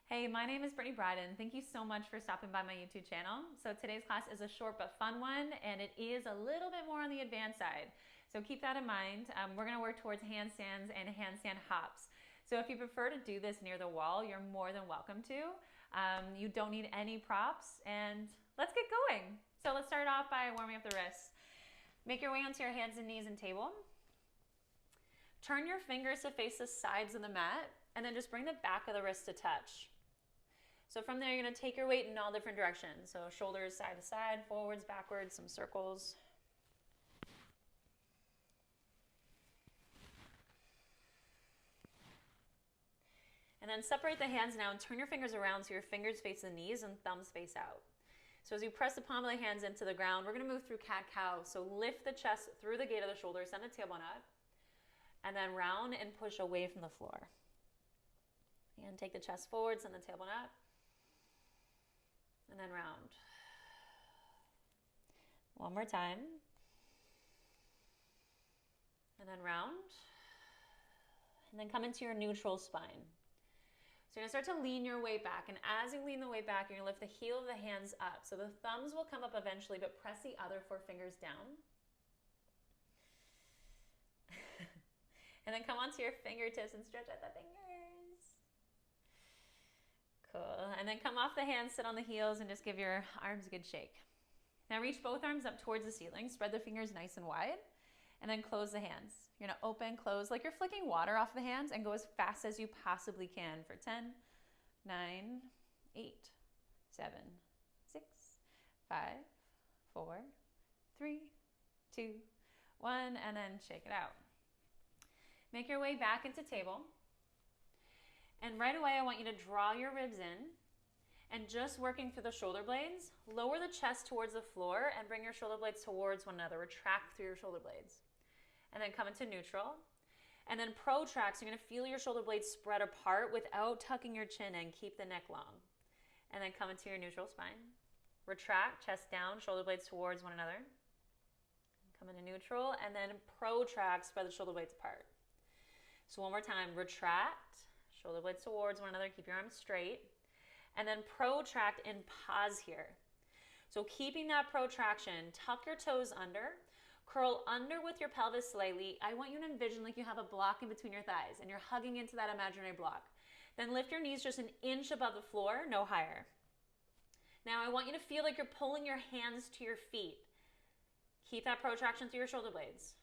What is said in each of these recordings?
Hey, my name is Brittany Bryden. Thank you so much for stopping by my YouTube channel. So today's class is a short but fun one, and it is a little bit more on the advanced side. So keep that in mind. We're gonna work towards handstands and handstand hops. So if you prefer to do this near the wall, you're more than welcome to. You don't need any props, and let's get going. So let's start off by warming up the wrists. Make your way onto your hands and knees and table. Turn your fingers to face the sides of the mat, and then just bring the back of the wrist to touch. So from there, you're gonna take your weight in all different directions. So shoulders side to side, forwards, backwards, some circles. And then separate the hands now and turn your fingers around so your fingers face the knees and thumbs face out. So as you press the palm of the hands into the ground, we're gonna move through cat-cow. So lift the chest through the gate of the shoulders, send the tailbone up, and then round and push away from the floor. And take the chest forward, send the tailbone up, and then round. One more time. And then round. And then come into your neutral spine. So you're gonna start to lean your weight back, and as you lean the weight back, you're gonna lift the heel of the hands up. So the thumbs will come up eventually, but press the other four fingers down. And then come onto your fingertips and stretch out the fingers. Cool. And then come off the hands, sit on the heels, and just give your arms a good shake. Now reach both arms up towards the ceiling, spread the fingers nice and wide, and then close the hands. You're gonna open, close, like you're flicking water off the hands, and go as fast as you possibly can for 10, 9, 8, 7, 6, 5, 4, 3, 2, 1, and then shake it out. Make your way back into table. And right away, I want you to draw your ribs in, and just working through the shoulder blades, lower the chest towards the floor and bring your shoulder blades towards one another. Retract through your shoulder blades. And then come into neutral. And then protract, so you're gonna feel your shoulder blades spread apart without tucking your chin in. Keep the neck long. And then come into your neutral spine. Retract, chest down, shoulder blades towards one another. Come into neutral, and then protract, spread the shoulder blades apart. So one more time, retract, shoulder blades towards one another, keep your arms straight, and then protract and pause here. So keeping that protraction, tuck your toes under, curl under with your pelvis slightly. I want you to envision like you have a block in between your thighs and you're hugging into that imaginary block. Then lift your knees just an inch above the floor, no higher. Now I want you to feel like you're pulling your hands to your feet. Keep that protraction through your shoulder blades.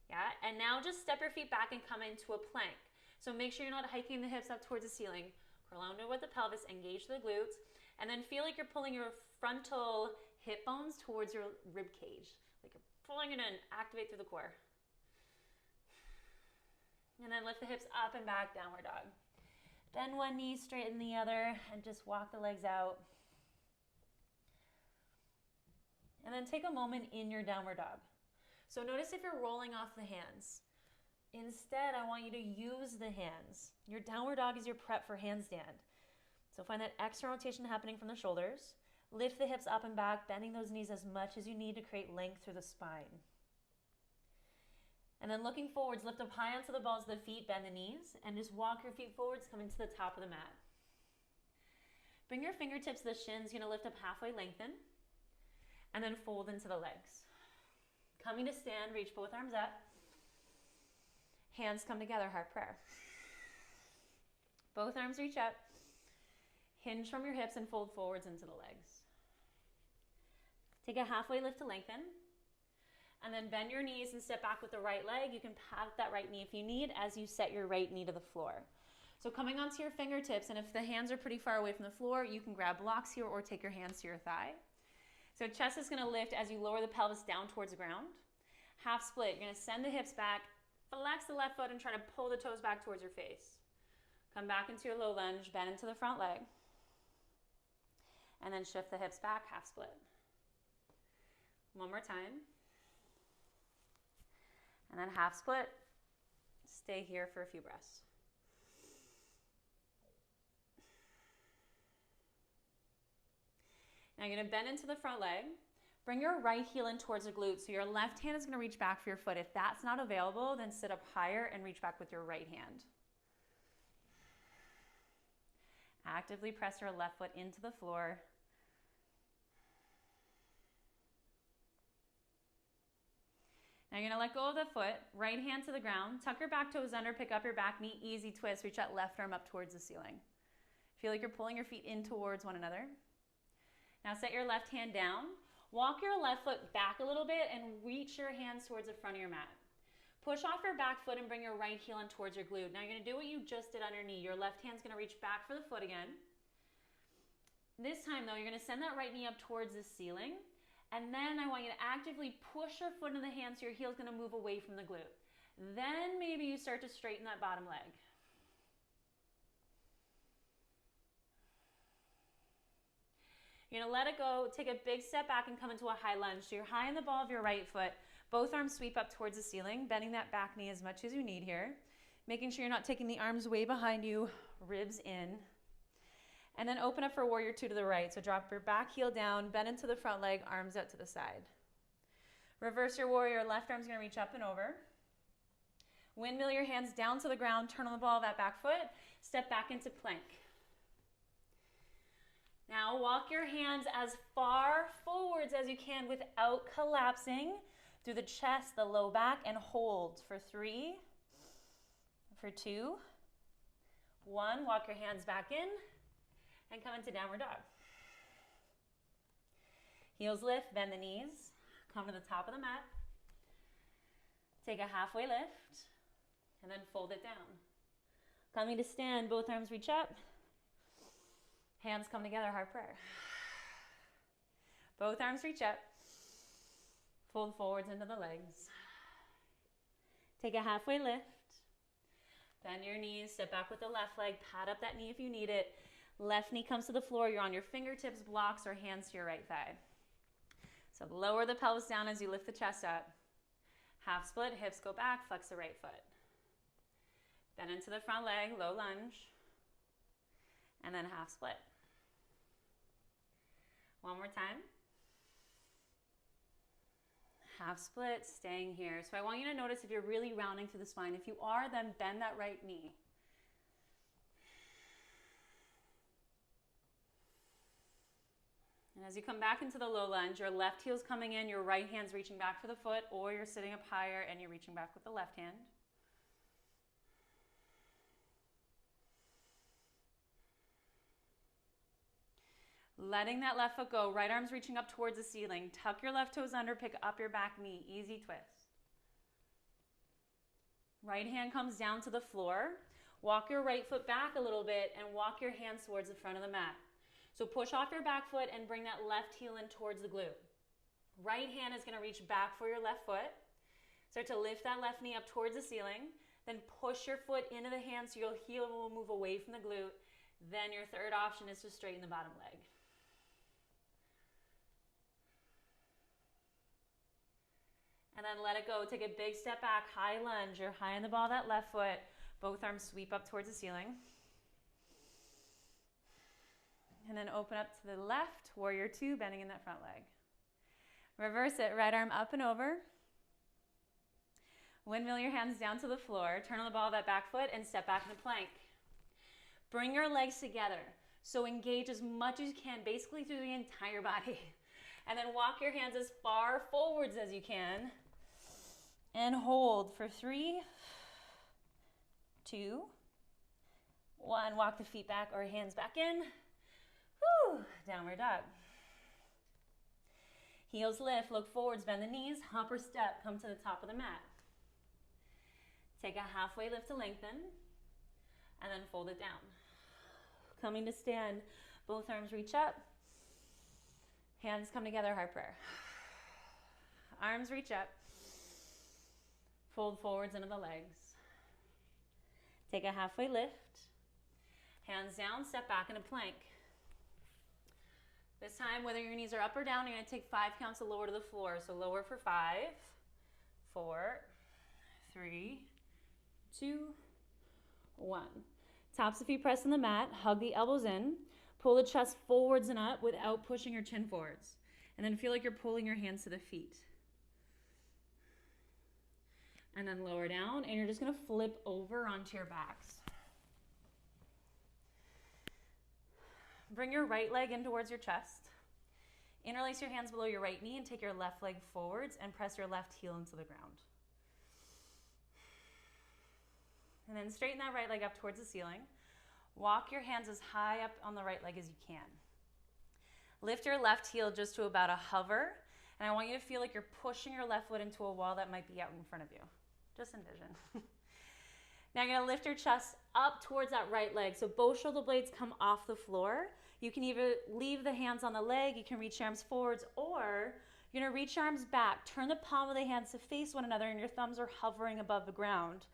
Yeah, and now just step your feet back and come into a plank. So make sure you're not hiking the hips up towards the ceiling. Curl under with the pelvis, engage the glutes, and then feel like you're pulling your frontal hip bones towards your rib cage. Like you're pulling it in, activate through the core. And then lift the hips up and back, downward dog. Bend one knee, straighten the other, and just walk the legs out. And then take a moment in your downward dog. So notice if you're rolling off the hands. Instead, I want you to use the hands. Your downward dog is your prep for handstand. So find that extra rotation happening from the shoulders. Lift the hips up and back, bending those knees as much as you need to create length through the spine. And then looking forwards, lift up high onto the balls of the feet, bend the knees, and just walk your feet forwards, coming to the top of the mat. Bring your fingertips to the shins, you're gonna lift up halfway, lengthen, and then fold into the legs. Coming to stand, reach both arms up. Hands come together, heart prayer. Both arms reach up. Hinge from your hips and fold forwards into the legs. Take a halfway lift to lengthen. And then bend your knees and step back with the right leg. You can pat that right knee if you need as you set your right knee to the floor. So coming onto your fingertips, and if the hands are pretty far away from the floor, you can grab blocks here or take your hands to your thigh. So chest is gonna lift as you lower the pelvis down towards the ground. Half split, you're gonna send the hips back, flex the left foot and try to pull the toes back towards your face. Come back into your low lunge, bend into the front leg. And then shift the hips back, half split. One more time. And then half split. Stay here for a few breaths. Now you're gonna bend into the front leg. Bring your right heel in towards the glute. So your left hand is gonna reach back for your foot. If that's not available, then sit up higher and reach back with your right hand. actively press your left foot into the floor. Now you're gonna let go of the foot, right hand to the ground, tuck your back toes under, pick up your back knee, easy twist, reach that left arm up towards the ceiling. Feel like you're pulling your feet in towards one another. Now set your left hand down, walk your left foot back a little bit and reach your hands towards the front of your mat. Push off your back foot and bring your right heel in towards your glute. Now you're gonna do what you just did underneath. Your left hand's gonna reach back for the foot again. This time though, you're gonna send that right knee up towards the ceiling. And then I want you to actively push your foot into the hand so your heel's gonna move away from the glute. Then maybe you start to straighten that bottom leg. You're gonna let it go, take a big step back and come into a high lunge. So you're high in the ball of your right foot, both arms sweep up towards the ceiling, bending that back knee as much as you need here. Making sure you're not taking the arms way behind you, ribs in. And then open up for warrior two to the right. So drop your back heel down, bend into the front leg, arms out to the side. Reverse your warrior, left arm's gonna reach up and over. Windmill your hands down to the ground, turn on the ball of that back foot, step back into plank. Now walk your hands as far forwards as you can without collapsing through the chest, the low back, and hold for 3, for 2, 1. Walk your hands back in and come into downward dog. Heels lift, bend the knees, come to the top of the mat. Take a halfway lift and then fold it down. Coming to stand, both arms reach up. Hands come together, heart prayer. Both arms reach up. Fold forwards into the legs. Take a halfway lift. Bend your knees, step back with the left leg, pat up that knee if you need it. Left knee comes to the floor, you're on your fingertips, blocks, or hands to your right thigh. So lower the pelvis down as you lift the chest up. Half split, hips go back, flex the right foot. Bend into the front leg, low lunge. And then half split. One more time. Half split, staying here. So I want you to notice if you're really rounding through the spine. If you are, then bend that right knee. And as you come back into the low lunge, your left heel's coming in, your right hand's reaching back for the foot, or you're sitting up higher and you're reaching back with the left hand. Letting that left foot go, right arm's reaching up towards the ceiling. Tuck your left toes under, pick up your back knee, easy twist. Right hand comes down to the floor. Walk your right foot back a little bit and walk your hands towards the front of the mat. So push off your back foot and bring that left heel in towards the glute. Right hand is gonna reach back for your left foot. Start to lift that left knee up towards the ceiling. Then push your foot into the hand so your heel will move away from the glute. Then your third option is to straighten the bottom leg. And then let it go. Take a big step back, high lunge. You're high in the ball of that left foot. Both arms sweep up towards the ceiling. And then open up to the left, warrior two, bending in that front leg. Reverse it, right arm up and over. Windmill your hands down to the floor. Turn on the ball of that back foot and step back into plank. Bring your legs together. So engage as much as you can, basically through the entire body. And then walk your hands as far forwards as you can. And hold for 3, 2, 1. Walk the feet back or hands back in. Whew. Downward dog. Heels lift, look forwards, bend the knees, hop or step, come to the top of the mat. Take a halfway lift to lengthen, and then fold it down. Coming to stand, both arms reach up, hands come together, heart prayer. Arms reach up, fold forwards into the legs. Take a halfway lift, hands down, step back into plank. This time, whether your knees are up or down, you're going to take 5 counts to lower to the floor. So lower for 5, 4, 3, 2, 1. Tops of feet press on the mat, hug the elbows in, pull the chest forwards and up without pushing your chin forwards. And then feel like you're pulling your hands to the feet. And then lower down, and you're just going to flip over onto your backs. Bring your right leg in towards your chest. Interlace your hands below your right knee and take your left leg forwards and press your left heel into the ground. And then straighten that right leg up towards the ceiling. Walk your hands as high up on the right leg as you can. Lift your left heel just to about a hover, and I want you to feel like you're pushing your left foot into a wall that might be out in front of you. Just envision. Now you're gonna lift your chest up towards that right leg, so both shoulder blades come off the floor. You can either leave the hands on the leg, you can reach your arms forwards, or you're gonna reach your arms back, turn the palm of the hands to face one another, and your thumbs are hovering above the ground.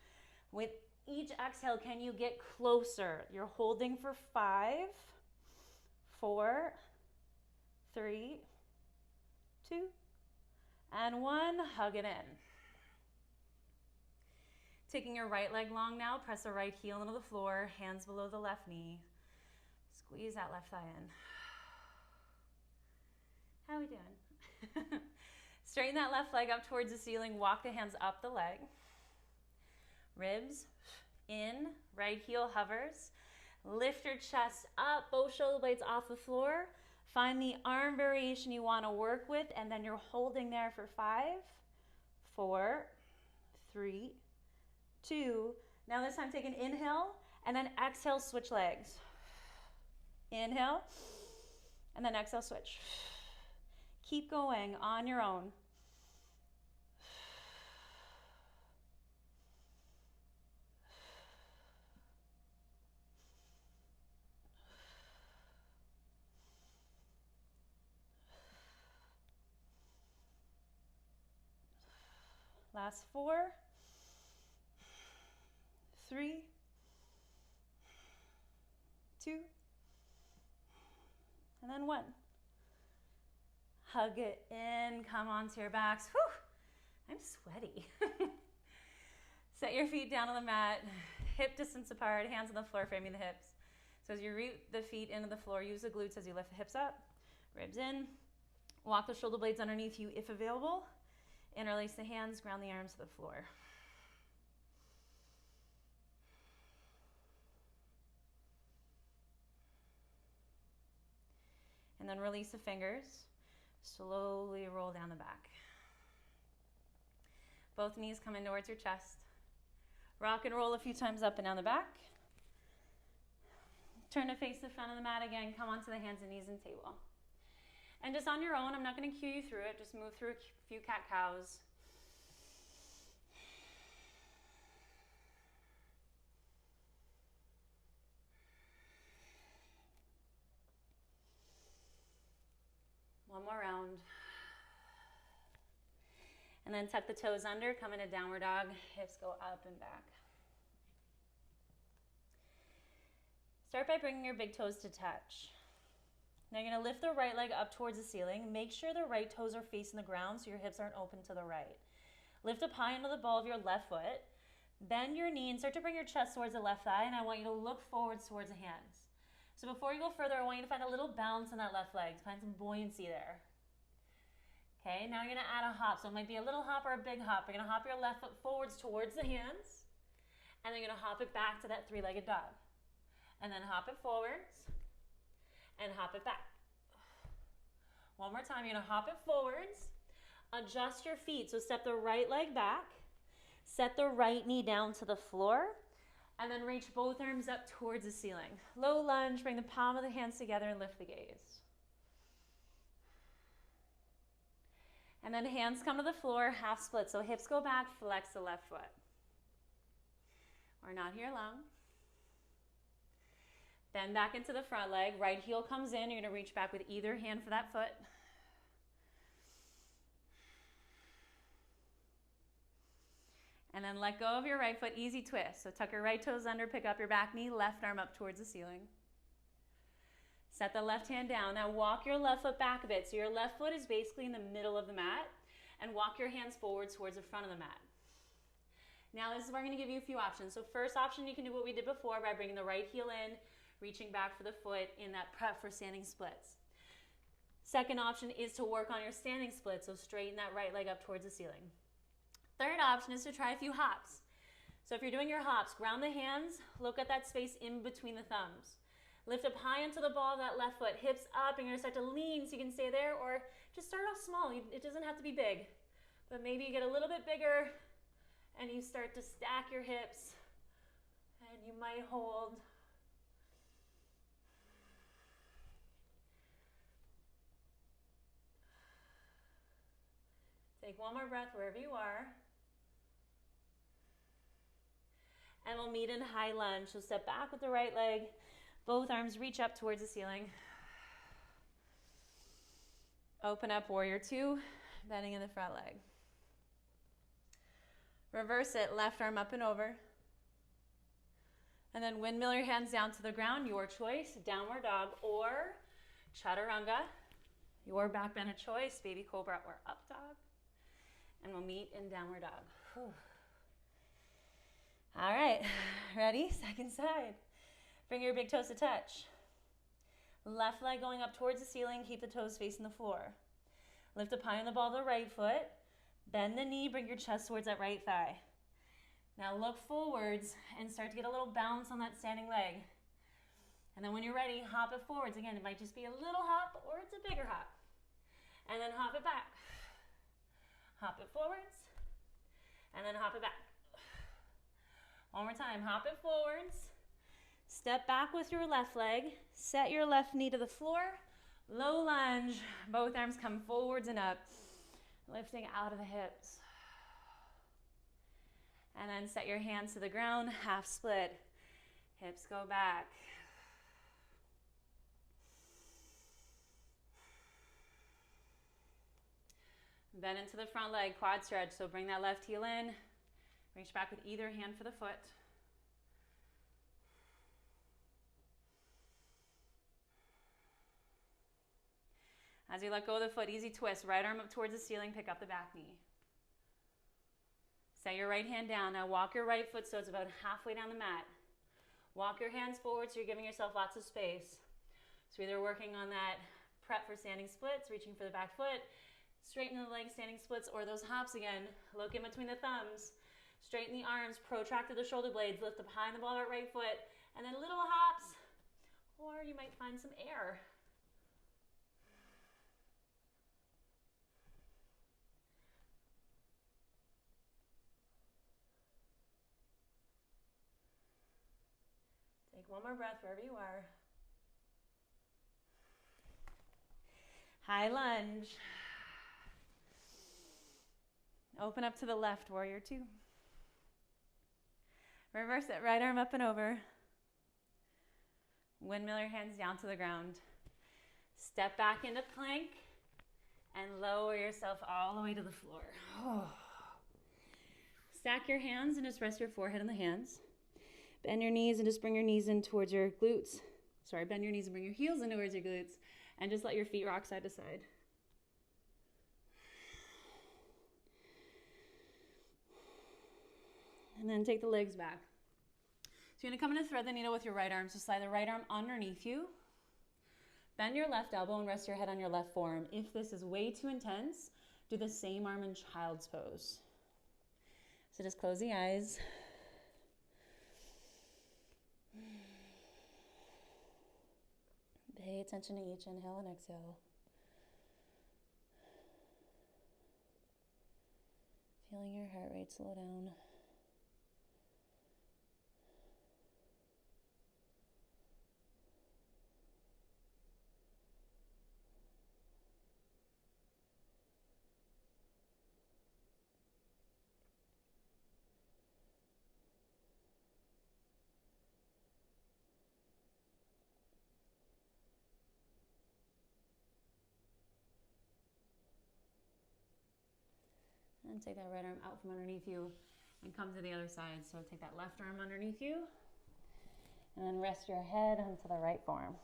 With each exhale, can you get closer? You're holding for 5, 4, 3, 2, and 1. Hug it in. Taking your right leg long now, press the right heel into the floor, hands below the left knee. Squeeze that left thigh in. How are we doing? Straighten that left leg up towards the ceiling, walk the hands up the leg. Ribs in, right heel hovers. Lift your chest up, both shoulder blades off the floor. Find the arm variation you want to work with, and then you're holding there for 5, 4, 3, 2. Now this time take an inhale, and then exhale, switch legs. Inhale, and then exhale, switch. Keep going on your own. Last 4, 3, 2, and then 1. Hug it in, come onto your backs. Whew, I'm sweaty. Set your feet down on the mat, hip distance apart, hands on the floor framing the hips. So as you root the feet into the floor, use the glutes as you lift the hips up, ribs in. Walk the shoulder blades underneath you if available. Interlace the hands, ground the arms to the floor. And then release the fingers. Slowly roll down the back. Both knees come in towards your chest. Rock and roll a few times up and down the back. Turn to face the front of the mat again. Come onto the hands and knees and table. And just on your own, I'm not going to cue you through it. Just move through a few cat-cows. One more round. And then tuck the toes under, come into downward dog. Hips go up and back. Start by bringing your big toes to touch. Now you're going to lift the right leg up towards the ceiling. Make sure the right toes are facing the ground so your hips aren't open to the right. Lift up high into the ball of your left foot. Bend your knee and start to bring your chest towards the left thigh, and I want you to look forwards towards the hands. So before you go further, I want you to find a little bounce on that left leg. Find some buoyancy there. Okay, now you're going to add a hop. So it might be a little hop or a big hop. You're going to hop your left foot forwards towards the hands, and then you're going to hop it back to that three-legged dog. And then hop it forwards, and hop it back. One more time, you're gonna hop it forwards, adjust your feet, so step the right leg back, set the right knee down to the floor, and then reach both arms up towards the ceiling. Low lunge, bring the palm of the hands together and lift the gaze. And then hands come to the floor, half split, so hips go back, flex the left foot. We're not here long. Bend back into the front leg. Right heel comes in. You're going to reach back with either hand for that foot. And then let go of your right foot. Easy twist. So tuck your right toes under, pick up your back knee, left arm up towards the ceiling. Set the left hand down. Now walk your left foot back a bit. So your left foot is basically in the middle of the mat. And walk your hands forward towards the front of the mat. Now this is where I'm going to give you a few options. So first option, you can do what we did before by bringing the right heel in, reaching back for the foot in that prep for standing splits. Second option is to work on your standing split, so straighten that right leg up towards the ceiling. Third option is to try a few hops. So if you're doing your hops, ground the hands, look at that space in between the thumbs. Lift up high into the ball of that left foot, hips up, and you're gonna start to lean so you can stay there, or just start off small. It doesn't have to be big, but maybe you get a little bit bigger and you start to stack your hips, and you might hold. Take one more breath wherever you are. And we'll meet in high lunge. So step back with the right leg. Both arms reach up towards the ceiling. Open up, warrior two, bending in the front leg. Reverse it, left arm up and over. And then windmill your hands down to the ground, your choice, downward dog or chaturanga. Your back bend of choice, baby cobra or up dog. And we'll meet in downward dog. Whew. All right, ready? Second side. Bring your big toes to touch. Left leg going up towards the ceiling, keep the toes facing the floor. Lift up high on the ball of the right foot. Bend the knee, bring your chest towards that right thigh. Now look forwards and start to get a little bounce on that standing leg. And then when you're ready, hop it forwards. Again, it might just be a little hop or it's a bigger hop. And then hop it back. Hop it forwards, and then hop it back. One more time, hop it forwards. Step back with your left leg. Set your left knee to the floor. Low lunge. Both arms come forwards and up. Lifting out of the hips. And then set your hands to the ground. Half split. Hips go back. Bend into the front leg, quad stretch. So bring that left heel in. Reach back with either hand for the foot. As you let go of the foot, easy twist. Right arm up towards the ceiling, pick up the back knee. Set your right hand down. Now walk your right foot so it's about halfway down the mat. Walk your hands forward so you're giving yourself lots of space. So either working on that prep for standing splits, reaching for the back foot, straighten the leg, standing splits, or those hops again. Look in between the thumbs. Straighten the arms, protract to the shoulder blades, lift up high in the ball of that right foot, and then little hops, or you might find some air. Take one more breath wherever you are. High lunge. Open up to the left, warrior two. Reverse it, right arm up and over. Windmill your hands down to the ground. Step back into plank and lower yourself all the way to the floor. Oh. Stack your hands and just rest your forehead on the hands. Bend your knees and just bring your knees in towards your glutes. Sorry, bend your knees and bring your heels in towards your glutes. And just let your feet rock side to side. And then take the legs back. So you're going to come into thread the needle with your right arm. So slide the right arm underneath you. Bend your left elbow and rest your head on your left forearm. If this is way too intense, do the same arm in child's pose. So just close the eyes. Pay attention to each inhale and exhale. Feeling your heart rate slow down. And take that right arm out from underneath you and come to the other side. So take that left arm underneath you and then rest your head onto the right forearm.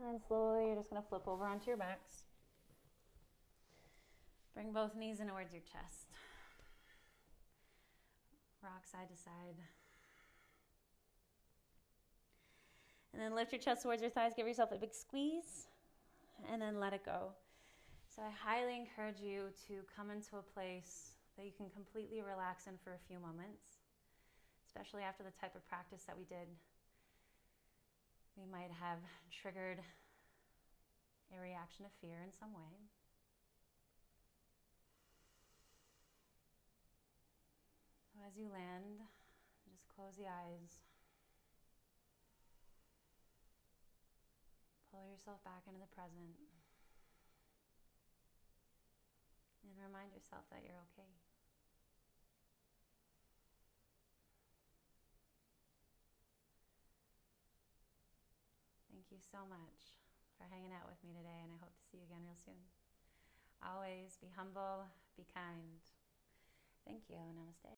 And then slowly you're just going to flip over onto your backs. Bring both knees in towards your chest. Rock side to side. And then lift your chest towards your thighs. Give yourself a big squeeze. And then let it go. So I highly encourage you to come into a place that you can completely relax in for a few moments, especially after the type of practice that we did. We might have triggered a reaction of fear in some way. So as you land, just close the eyes. Pull yourself back into the present. And remind yourself that you're okay. Thank you so much for hanging out with me today, and I hope to see you again real soon. Always be humble, be kind. Thank you. Namaste.